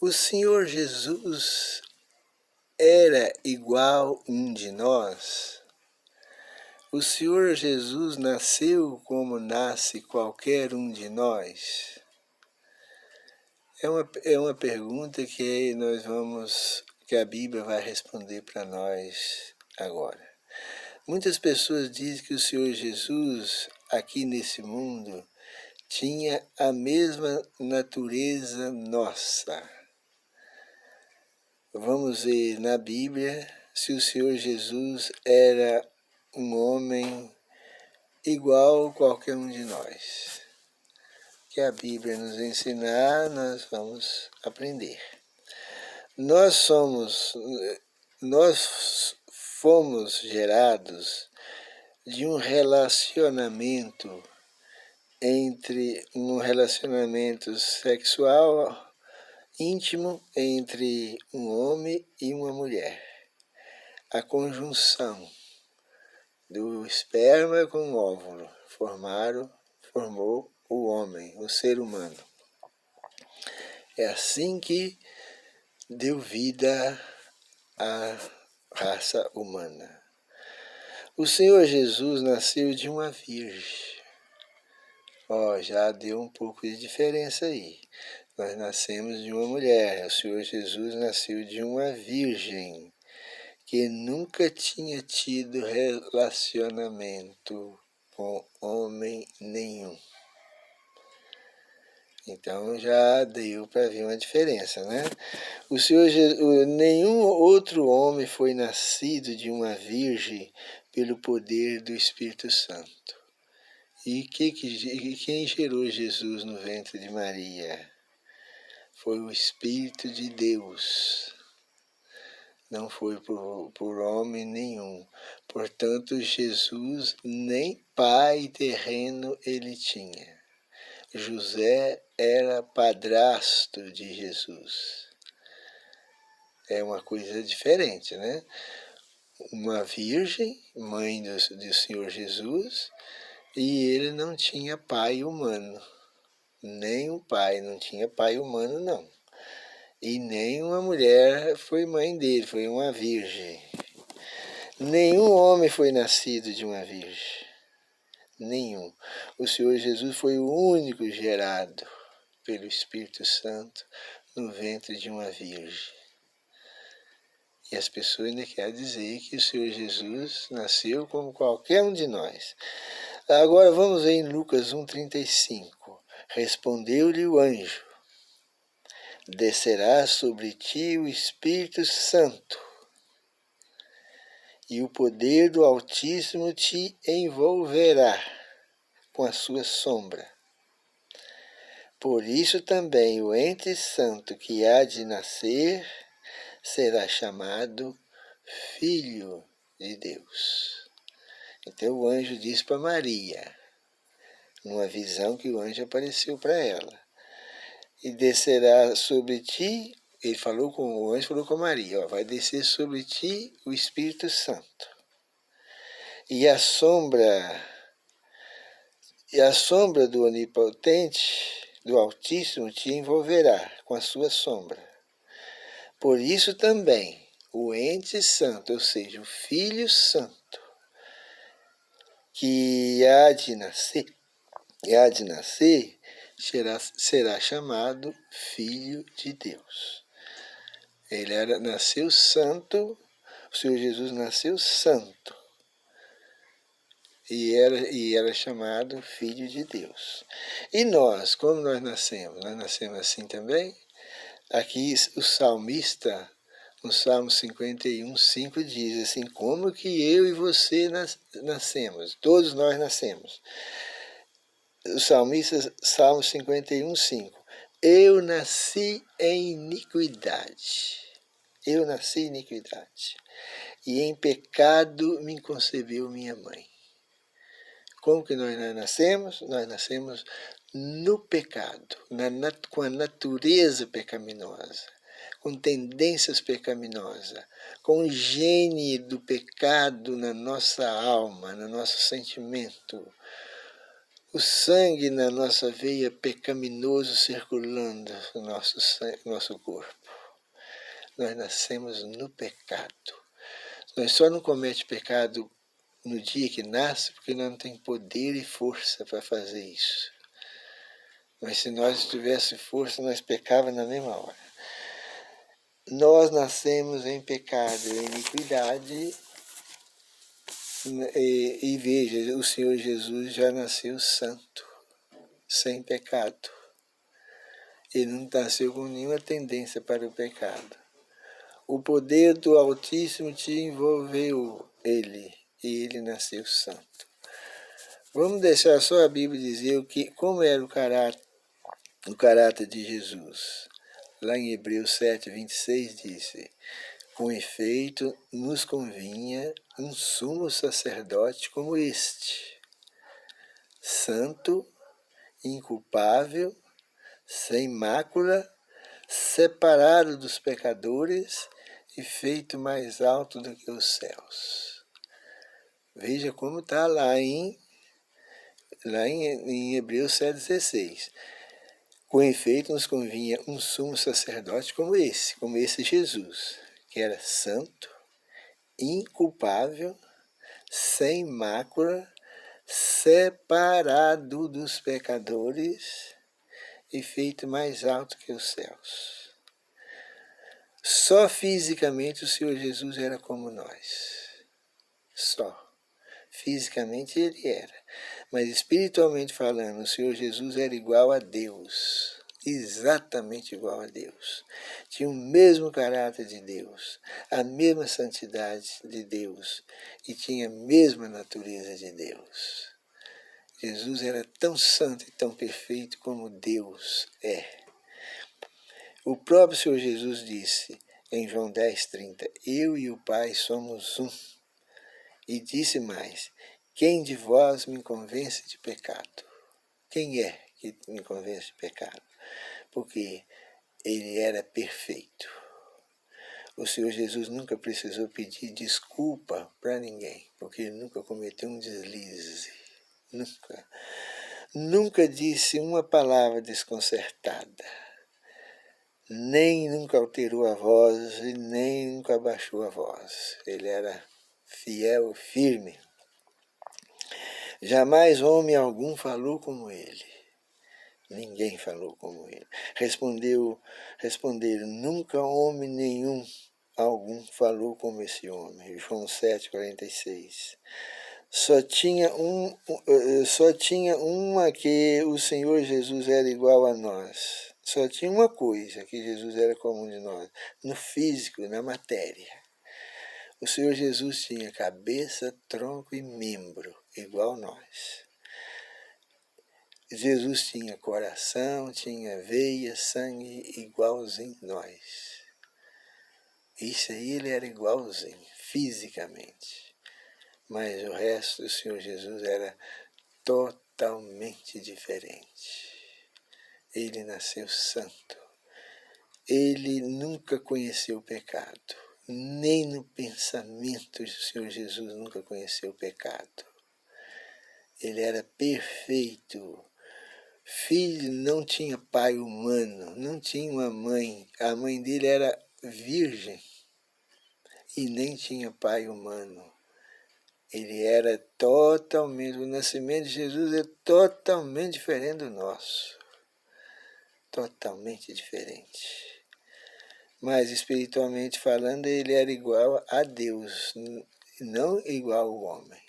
O Senhor Jesus era igual um de nós? O Senhor Jesus nasceu como nasce qualquer um de nós? É uma pergunta que a Bíblia vai responder para nós agora. Muitas pessoas dizem que o Senhor Jesus, aqui nesse mundo, tinha a mesma natureza nossa. Vamos ver na Bíblia se o Senhor Jesus era um homem igual a qualquer um de nós. Que a Bíblia nos ensinar, nós vamos aprender. Nós fomos gerados de um relacionamento sexual íntimo entre um homem e uma mulher. A conjunção do esperma com o óvulo formou o homem, o ser humano. É assim que deu vida à raça humana. O Senhor Jesus nasceu de uma virgem. Já deu um pouco de diferença aí. Nós nascemos de uma mulher. O Senhor Jesus nasceu de uma virgem que nunca tinha tido relacionamento com homem nenhum. Então já deu para ver uma diferença, né? Nenhum outro homem foi nascido de uma virgem pelo poder do Espírito Santo. E quem gerou Jesus no ventre de Maria? Foi o Espírito de Deus. Não foi por homem nenhum. Portanto, Jesus nem pai terreno ele tinha. José era padrasto de Jesus. É uma coisa diferente, né? Uma virgem, mãe do Senhor Jesus, e ele não tinha pai humano. Nem um pai, não tinha pai humano, não. E nem uma mulher foi mãe dele, foi uma virgem. Nenhum homem foi nascido de uma virgem. Nenhum. O Senhor Jesus foi o único gerado pelo Espírito Santo no ventre de uma virgem. E as pessoas ainda querem dizer que o Senhor Jesus nasceu como qualquer um de nós. Agora vamos ver em Lucas 1,35. Respondeu-lhe o anjo: descerá sobre ti o Espírito Santo, e o poder do Altíssimo te envolverá com a sua sombra. Por isso também o ente santo que há de nascer será chamado Filho de Deus. Então o anjo disse para Maria, numa visão que o anjo apareceu para ela: e descerá sobre ti, o anjo falou com Maria, vai descer sobre ti o Espírito Santo. E a sombra do Onipotente, do Altíssimo, te envolverá com a sua sombra. Por isso também o ente santo, ou seja, o Filho Santo, que há de nascer, será chamado Filho de Deus. Ele nasceu santo, o Senhor Jesus nasceu santo, e era chamado Filho de Deus. E nós, como nós nascemos? Nós nascemos assim também? Aqui o salmista, no Salmo 51:5, diz assim: como que eu e você nascemos? Todos nós nascemos. O salmista, Salmo 51:5. Eu nasci em iniquidade. Eu nasci em iniquidade. E em pecado me concebeu minha mãe. Como que nós nascemos? Nós nascemos no pecado, com a natureza pecaminosa, com tendências pecaminosas, com o gene do pecado na nossa alma, no nosso sentimento. o sangue na nossa veia pecaminoso circulando no nosso corpo. Nós nascemos no pecado. Nós só não cometemos pecado no dia que nasce, porque nós não temos poder e força para fazer isso. Mas se nós tivéssemos força, nós pecávamos na mesma hora. Nós nascemos em pecado, em iniquidade, e veja, o Senhor Jesus já nasceu santo, sem pecado. Ele não nasceu com nenhuma tendência para o pecado. O poder do Altíssimo te envolveu ele, e ele nasceu santo. Vamos deixar só a Bíblia dizer como era o caráter de Jesus. Lá em Hebreus 7, 26 disse: com efeito, nos convinha um sumo sacerdote como este, santo, inculpável, sem mácula, separado dos pecadores e feito mais alto do que os céus. Veja como está lá em Hebreus 7,16. Com efeito, nos convinha um sumo sacerdote como esse Jesus, que era santo, inculpável, sem mácula, separado dos pecadores e feito mais alto que os céus. Só fisicamente o Senhor Jesus era como nós. Só. Fisicamente ele era. Mas espiritualmente falando, o Senhor Jesus era igual a Deus. Exatamente igual a Deus. Tinha o mesmo caráter de Deus, a mesma santidade de Deus e tinha a mesma natureza de Deus. Jesus era tão santo e tão perfeito como Deus é. O próprio Senhor Jesus disse em João 10,30, eu e o Pai somos um. E disse mais, quem de vós me convence de pecado? Quem é que me convence de pecado? Porque ele era perfeito. O Senhor Jesus nunca precisou pedir desculpa para ninguém, porque ele nunca cometeu um deslize. Nunca. Nunca disse uma palavra desconcertada. Nem nunca alterou a voz e nem nunca abaixou a voz. Ele era fiel, firme. Jamais homem algum falou como ele. Ninguém falou como ele. Responderam, nunca homem nenhum algum falou como esse homem. João 7,46. Só tinha uma que o Senhor Jesus era igual a nós. Só tinha uma coisa que Jesus era como de nós, no físico, na matéria. O Senhor Jesus tinha cabeça, tronco e membro, igual a nós. Jesus tinha coração, tinha veia, sangue, igualzinho a nós. Isso aí ele era igualzinho, fisicamente. Mas o resto do Senhor Jesus era totalmente diferente. Ele nasceu santo. Ele nunca conheceu o pecado. Nem no pensamento do Senhor Jesus nunca conheceu o pecado. Ele era perfeito. Filho não tinha pai humano, não tinha uma mãe. A mãe dele era virgem e nem tinha pai humano. Ele era totalmente, o nascimento de Jesus é totalmente diferente do nosso. Totalmente diferente. Mas espiritualmente falando, ele era igual a Deus, não igual ao homem.